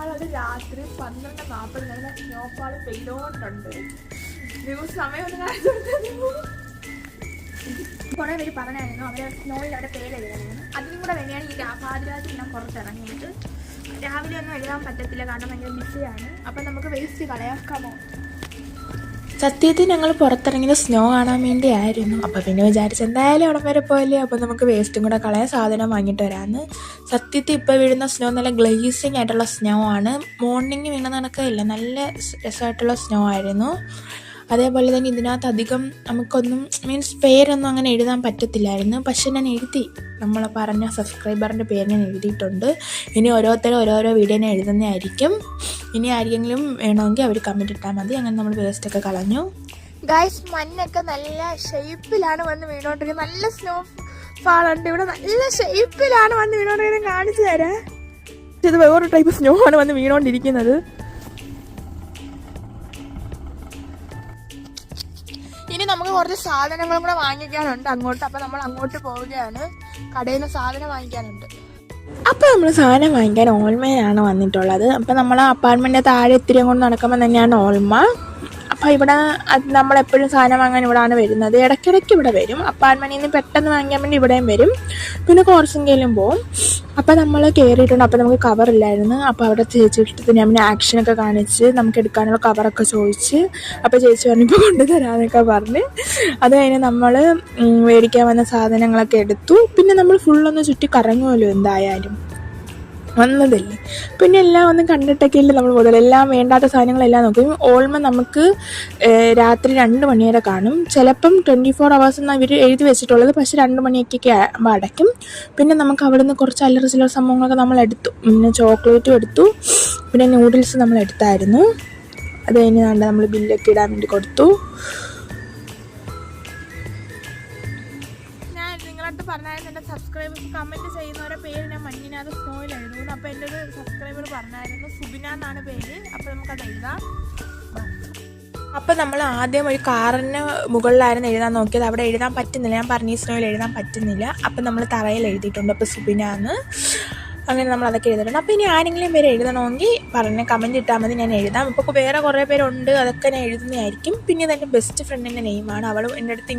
നമ്മളത് രാത്രി 12:40 സ്നോഫാൾ പെയ്തോണ്ടുണ്ട്. സമയം ഒന്ന് കാണിച്ചു കുറേ പേര് പറഞ്ഞായിരുന്നു അവർ സ്നോയിൽ അവിടെ പേര് എഴുതണമെന്ന്. അതിനും കൂടെ വേണ്ടിയാണ് ഈ പാതിരാത്രി ഞാൻ പുറത്തിറങ്ങിയിട്ട്. രാവിലെ ഒന്നും എഴുതാൻ പറ്റത്തില്ല കാരണം ഭയങ്കര ബിസിയാണ്. അപ്പം നമുക്ക് വേസ്റ്റ് കളയാക്കാമോ? സത്യത്തിൽ ഞങ്ങൾ പുറത്തിറങ്ങിയത് സ്നോ കാണാൻ വേണ്ടിയായിരുന്നു. അപ്പോൾ പിന്നെ വിചാരിച്ചു എന്തായാലും അവിടെ വരെ പോയല്ലേ, അപ്പോൾ നമുക്ക് വേസ്റ്റും കൂടെ കളയാൻ സാധനം വാങ്ങിയിട്ട് വരാമെന്ന്. സത്യത്തിൽ ഇപ്പോൾ വീഴുന്ന സ്നോ നല്ല ഗ്ലേസിങ് ആയിട്ടുള്ള സ്നോ ആണ്. മോർണിംഗ് വീണ നടക്കില്ല, നല്ല രസമായിട്ടുള്ള സ്നോ ആയിരുന്നു. അതേപോലെ തന്നെ ഇതിനകത്ത് അധികം നമുക്കൊന്നും പേരൊന്നും അങ്ങനെ എഴുതാൻ പറ്റത്തില്ലായിരുന്നു. പക്ഷെ ഞാൻ എഴുതി, നമ്മൾ പറഞ്ഞ സബ്സ്ക്രൈബറിൻ്റെ പേര് ഞാൻ എഴുതിയിട്ടുണ്ട്. ഇനി ഓരോരുത്തരും ഓരോരോ വീഡിയോ ഞാൻ എഴുതുന്നതായിരിക്കും. ഇനി ആരെങ്കിലും വേണമെങ്കിൽ അവർ കമൻറ്റ് ഇട്ടാൽ മതി. അങ്ങനെ നമ്മൾ വേസ്റ്റൊക്കെ കളഞ്ഞു. ഗൈസ്, മഞ്ഞൊക്കെ നല്ല ഷേപ്പിലാണ് വന്ന് വീണോണ്ടിരിക്കുന്നത്. നല്ല സ്നോ ഫാളുണ്ട് ഇവിടെ, നല്ല ഷേപ്പിലാണ് വന്ന് വീണോണ്ടിരിക്കുന്നത്. കാണിച്ചു തരാം. ഇത് വേറൊരു ടൈപ്പ് സ്നോ ആണ് വന്ന് വീണോണ്ടിരിക്കുന്നത്. ഇനി നമുക്ക് കുറച്ച് സാധനങ്ങളും കൂടെ വാങ്ങിക്കാനുണ്ട് അങ്ങോട്ട്. അപ്പം നമ്മൾ അങ്ങോട്ട് പോവുകയാണ്. കടയിൽ നിന്ന് സാധനം വാങ്ങിക്കാനുണ്ട്. അപ്പോൾ നമ്മൾ സാധനം വാങ്ങിക്കാൻ ഓൾമയിലാണ് വന്നിട്ടുള്ളത്. അപ്പോൾ നമ്മൾ അപ്പാർട്ട്മെൻറ്റിൻ്റെ താഴെ ഇത്തിരി കൊണ്ട് നടക്കുമ്പോൾ തന്നെയാണ് ഓൾമ. അപ്പോൾ ഇവിടെ നമ്മളെപ്പോഴും സാധനം വാങ്ങാൻ ഇവിടെയാണ് വരുന്നത്. ഇടയ്ക്കിടയ്ക്ക് ഇവിടെ വരും. അപ്പാർട്ട്മെൻറ്റിൽ നിന്ന് പെട്ടെന്ന് വാങ്ങിക്കാൻ വേണ്ടി ഇവിടെയും വരും. പിന്നെ കോർസിങ്കയിലും പോവും. അപ്പോൾ നമ്മൾ കയറിയിട്ടുണ്ട്. അപ്പോൾ നമുക്ക് കവറില്ലായിരുന്നു. അപ്പോൾ അവിടെ ചേച്ചി ഇഷ്ടത്തിന് ഞാൻ പിന്നെ ആക്ഷനൊക്കെ കാണിച്ച് നമുക്ക് എടുക്കാനുള്ള കവറൊക്കെ ചോദിച്ച്, അപ്പോൾ ചേച്ചി പറഞ്ഞിപ്പോൾ കൊണ്ടുതരാമെന്നൊക്കെ പറഞ്ഞ് അത് കഴിഞ്ഞ് നമ്മൾ മേടിക്കാൻ വന്ന സാധനങ്ങളൊക്കെ എടുത്തു. പിന്നെ നമ്മൾ ഫുള്ളൊന്ന് ചുറ്റി കറങ്ങുമല്ലോ എന്തായാലും വന്നതല്ലേ. പിന്നെ എല്ലാം ഒന്ന് കണ്ടിട്ടൊക്കെ ഇല്ല നമ്മൾ മുതൽ എല്ലാം വേണ്ടാത്ത സാധനങ്ങളെല്ലാം നോക്കും. ഓൾമ നമുക്ക് രാത്രി 2 മണി വരെ കാണും. ചിലപ്പം 24 hours എന്നാണ് ഇവർ എഴുതി വെച്ചിട്ടുള്ളത്. പക്ഷേ 2 മണിയൊക്കെ ആകുമ്പോൾ അടയ്ക്കും. പിന്നെ നമുക്ക് അവിടെ നിന്ന് കുറച്ച് അല്ലറ ചില്ലറ സംഭവങ്ങളൊക്കെ നമ്മൾ എടുത്തു. പിന്നെ ചോക്ലേറ്റും എടുത്തു. പിന്നെ നൂഡിൽസ് നമ്മൾ എടുത്തായിരുന്നു. അത് കഴിഞ്ഞ് നമ്മൾ ബില്ലൊക്കെ ഇടാൻ വേണ്ടി കൊടുത്തു. പറഞ്ഞായിരുന്നു എൻ്റെ സബ്സ്ക്രൈബേഴ്സ് കമൻറ്റ് ചെയ്യുന്നവരുടെ പേര് ഞാൻ മഞ്ഞിനകത്ത് സ്നോയിൽ എഴുതുന്നു. അപ്പോൾ എൻ്റെ ഒരു സബ്സ്ക്രൈബർ പറഞ്ഞായിരുന്നു, സുബിന എന്നാണ് പേര്. അപ്പോൾ നമുക്കത് എഴുതാം. അപ്പോൾ നമ്മൾ ആദ്യം ഒരു കാറിന് മുകളിലായിരുന്നു എഴുതാൻ നോക്കിയത്. അവിടെ എഴുതാൻ പറ്റുന്നില്ല. ഞാൻ പറഞ്ഞ സ്നോയിൽ എഴുതാൻ പറ്റുന്നില്ല. അപ്പോൾ നമ്മൾ തറയിൽ എഴുതിയിട്ടുണ്ട്. അപ്പോൾ സുബിന എന്ന് അങ്ങനെ നമ്മൾ അതൊക്കെ എഴുതിയിട്ടുണ്ട്. അപ്പോൾ ഇനി ആരെങ്കിലും പേര് എഴുതണമെങ്കിൽ പറഞ്ഞ് കമൻറ്റ് ഇട്ടാൽ മതി, ഞാൻ എഴുതാം. ഇപ്പോൾ വേറെ കുറേ പേരുണ്ട്, അതൊക്കെ ഞാൻ എഴുതുന്നതായിരിക്കും. പിന്നെ ഇതെൻ്റെ ബെസ്റ്റ് ഫ്രണ്ടിൻ്റെ നെയിമാണ്. അവളും എൻ്റെ അടുത്ത്